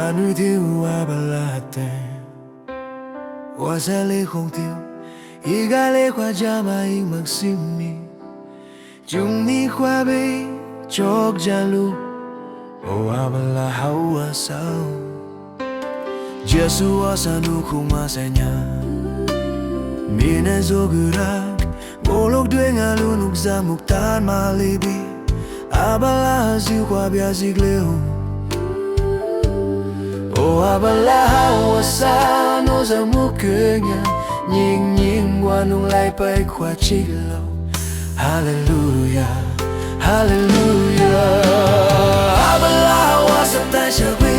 Anu tiu abalate wasale không tiu igale kwa jama ing magsimi jumni kwa be chok jalu o abala hawa sao Jesu asanu kumasanya mina zogura golok due ngalunuk zamuk tan malibi abala hasil kwa biasik leo o abala hawa sao no zamukenya nhìn nhìn qua nung lại bay qua chỉ lâu Hallelujah Hallelujah abala wa sa ta shabi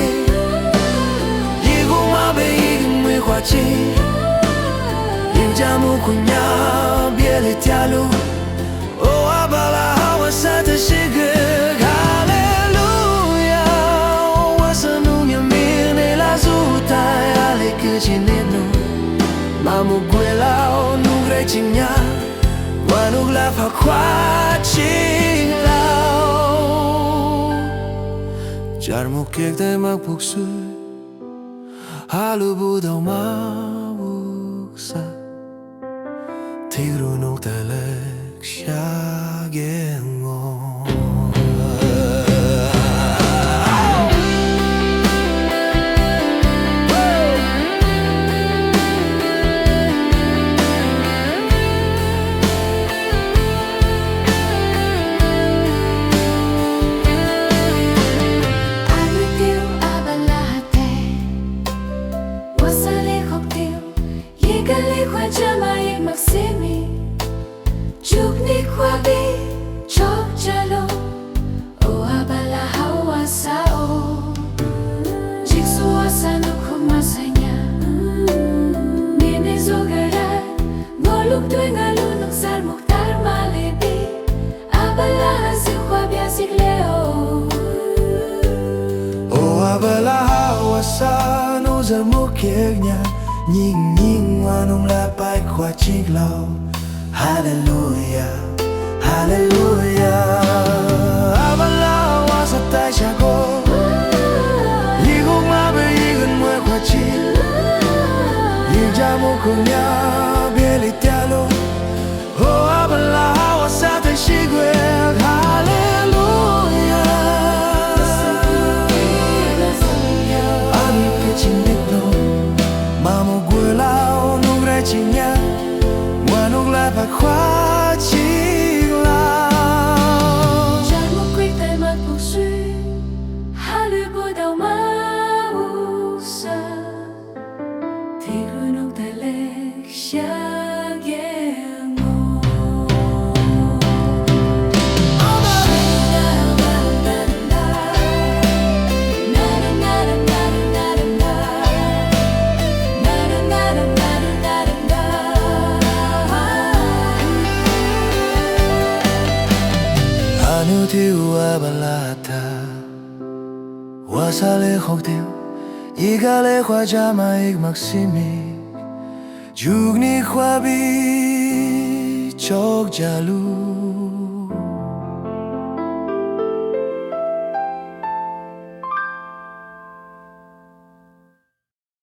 yigu ma be yigu qua chỉ yin jamu kunya biele tialu o abala wa sa ta shige Hallelujah wa sa nung ya mi ne la zuta ale que chineno Mamu gue lao nung rei ching nha Wa nung la pha khoa ching lao Char mu kek tay mak buk sui Halu bu dao ma buk sa Tigru nung tay lek xia gen ngon Jamai maksimi Jukni kwabi chok jalo O abala hawa sao Jiksu asanu kumasanya Mine zogarat Ngoluk due ngalunok sar muktar malibi Abala hasil kwabi asik leo O abala hawa sao zamukenya nhìn nhìn hoa nung la bay qua chiếc lâu Hallelujah Hallelujah abala wa sa tai cha go yi gong ma be yi gần mưa qua chi yi ja mo cùng nhau bia li tia lo oh abala wa sa tai shi gue Hallelujah ani ke ching nit no Mamu gue lao nung rei ching nha Wa nung la pha khoa ching lao Char mu quick tay mak buk sui Halu bu dao ma buk sa Tigru nung tay lek xia gen ngon Anu tiu abalata wasale khok tiu igale khwa jama ik maksimi jugni khwa bi chok jalu